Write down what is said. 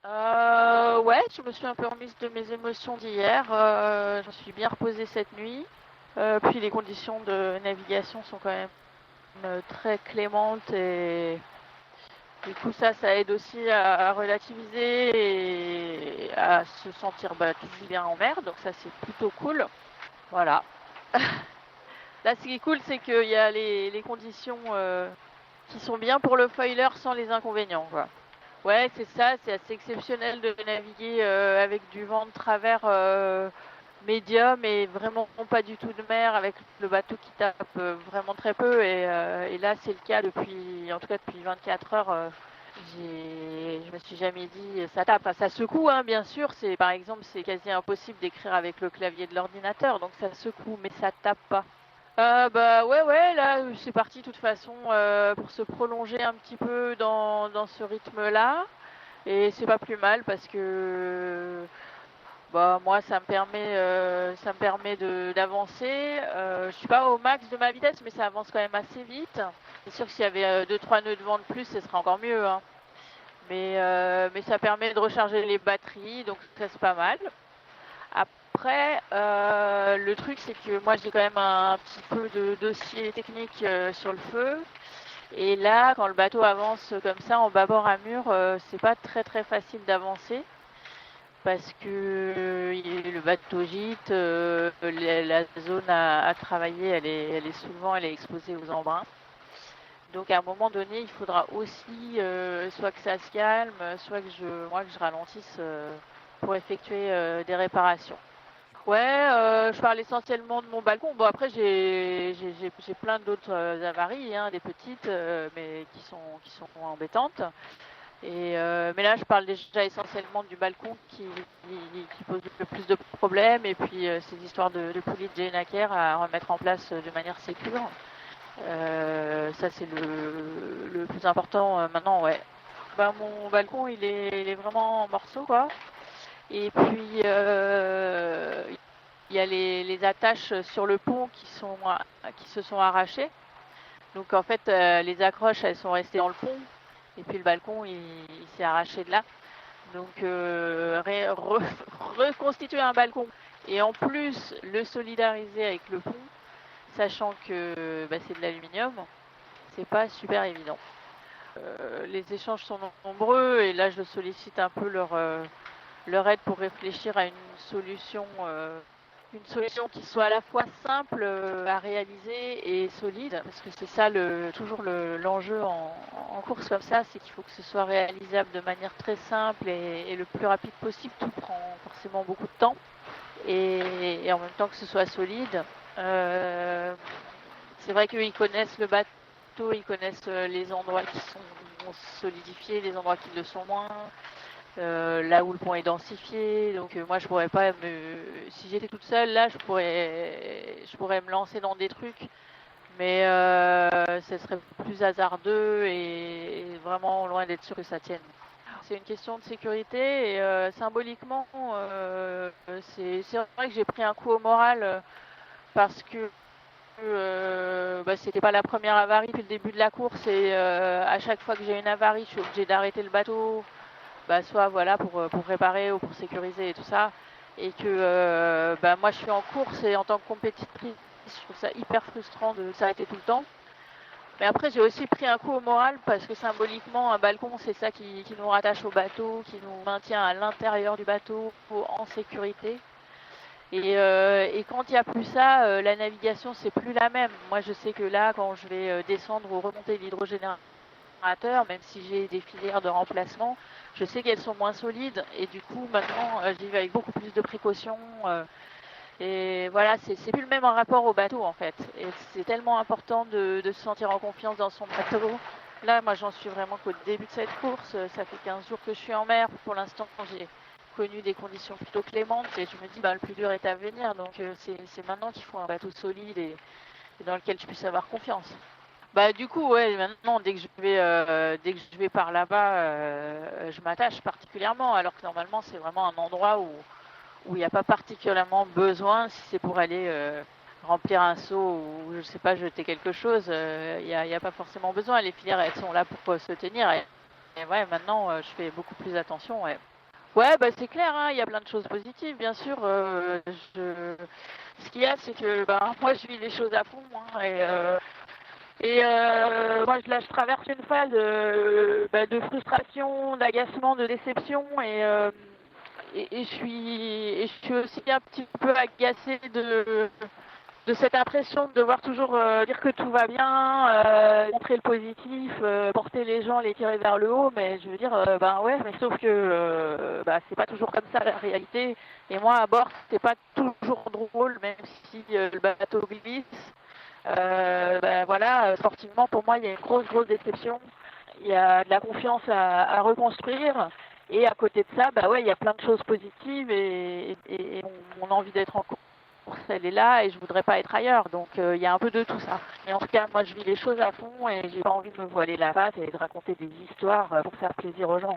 Ouais, je me suis un peu remise de mes émotions d'hier. Je me suis bien reposée cette nuit. Puis les conditions de navigation sont quand même très clémentes et du coup ça aide aussi à relativiser et à se sentir toujours bien en mer. Donc ça c'est plutôt cool. Voilà. Là ce qui est cool c'est qu'il y a les conditions qui sont bien pour le foiler sans les inconvénients, quoi. Ouais, c'est ça, c'est assez exceptionnel de naviguer avec du vent de travers médium et vraiment pas du tout de mer avec le bateau qui tape vraiment très peu et là c'est le cas en tout cas depuis 24 heures. Je me suis jamais dit ça tape. Enfin, ça secoue, hein, bien sûr. Par exemple, c'est quasi impossible d'écrire avec le clavier de l'ordinateur, donc ça secoue, mais ça tape pas. Bah ouais, là c'est parti de toute façon pour se prolonger un petit peu dans ce rythme-là. Et c'est pas plus mal parce que bah moi ça me permet d'avancer. Je suis pas au max de ma vitesse, mais ça avance quand même assez vite. C'est sûr que s'il y avait 2-3 nœuds de vent de plus, ce serait encore mieux, hein. Mais ça permet de recharger les batteries, donc ça c'est pas mal. Après, le truc c'est que moi j'ai quand même un petit peu de dossier technique sur le feu. Et là, quand le bateau avance comme ça en bâbord à mur, c'est pas très très facile d'avancer parce que le bateau gîte, la zone à travailler, elle est sous le vent, elle est exposée aux embruns. Donc à un moment donné, il faudra aussi soit que ça se calme, soit que je ralentisse pour effectuer des réparations. Ouais, je parle essentiellement de mon balcon. Bon, après, j'ai plein d'autres avaries, hein, des petites, mais qui sont embêtantes. Mais là, je parle déjà essentiellement du balcon qui pose le plus de problèmes. Et puis, ces histoires de poulies de Jennaker à remettre en place de manière sécure. Ça, c'est le plus important maintenant, ouais. Bah, mon balcon, il est vraiment en morceaux, quoi. Et puis, il y a les attaches sur le pont qui se sont arrachées. Donc en fait, les accroches, elles sont restées dans le pont. Et puis le balcon, il s'est arraché de là. Donc reconstituer un balcon et en plus le solidariser avec le pont, sachant que c'est de l'aluminium, c'est pas super évident. Les échanges sont nombreux et là je sollicite un peu leur aide pour réfléchir à une solution qui soit à la fois simple à réaliser et solide, parce que c'est ça toujours l'enjeu en course comme ça, c'est qu'il faut que ce soit réalisable de manière très simple et le plus rapide possible. Tout prend forcément beaucoup de temps et en même temps que ce soit solide. Euh, c'est vrai qu'ils connaissent le bateau, ils connaissent les endroits qui sont solidifiés, les endroits qui le sont moins. Là où le pont est densifié. Donc moi je pourrais pas si j'étais toute seule là, je pourrais me lancer dans des trucs, mais ce serait plus hasardeux et vraiment loin d'être sûr que ça tienne. C'est une question de sécurité et symboliquement, c'est vrai que j'ai pris un coup au moral parce que c'était pas la première avarie depuis le début de la course et à chaque fois que j'ai une avarie, je suis obligée d'arrêter le bateau, soit voilà pour réparer ou pour sécuriser et tout ça. Et que moi je suis en course et en tant que compétitrice, je trouve ça hyper frustrant de s'arrêter tout le temps. Mais après j'ai aussi pris un coup au moral parce que symboliquement un balcon c'est ça qui nous rattache au bateau, qui nous maintient à l'intérieur du bateau en sécurité. Et quand il n'y a plus ça, la navigation c'est plus la même. Moi je sais que là quand je vais descendre ou remonter l'hydrogénérateur, même si j'ai des filières de remplacement, je sais qu'elles sont moins solides et du coup maintenant j'y vais avec beaucoup plus de précautions. Et voilà, c'est plus le même rapport au bateau en fait. Et c'est tellement important de se sentir en confiance dans son bateau. Là, moi j'en suis vraiment qu'au début de cette course. Ça fait 15 jours que je suis en mer. Pour l'instant, j'ai connu des conditions plutôt clémentes et je me dis le plus dur est à venir. Donc c'est maintenant qu'il faut un bateau solide et dans lequel je puisse avoir confiance. Du coup, ouais, maintenant, dès que je vais par là-bas, je m'attache particulièrement, alors que normalement, c'est vraiment un endroit où il n'y a pas particulièrement besoin, si c'est pour aller remplir un seau ou, je sais pas, jeter quelque chose, il y a pas forcément besoin. Les filières, elles sont là pour se tenir. Et ouais, maintenant, je fais beaucoup plus attention, ouais. Ouais, bah c'est clair, hein, il y a plein de choses positives, bien sûr. Je... Ce qu'il y a, c'est que bah, moi, je vis les choses à fond. Hein, moi, là, je traverse une phase de frustration, d'agacement, de déception. Je suis aussi un petit peu agacée de cette impression de devoir toujours dire que tout va bien, montrer le positif, porter les gens, les tirer vers le haut, mais je veux dire, ben ouais, mais sauf que c'est pas toujours comme ça la réalité. Et moi à bord, c'est pas toujours drôle, même si le bateau glisse. Voilà, sportivement pour moi, il y a une grosse déception. Il y a de la confiance à reconstruire. Et à côté de ça, bah ouais, il y a plein de choses positives et mon envie d'être en course, elle est là et je voudrais pas être ailleurs. Donc il y a un peu de tout ça. Mais en tout cas, moi je vis les choses à fond et j'ai pas envie de me voiler la face et de raconter des histoires pour faire plaisir aux gens.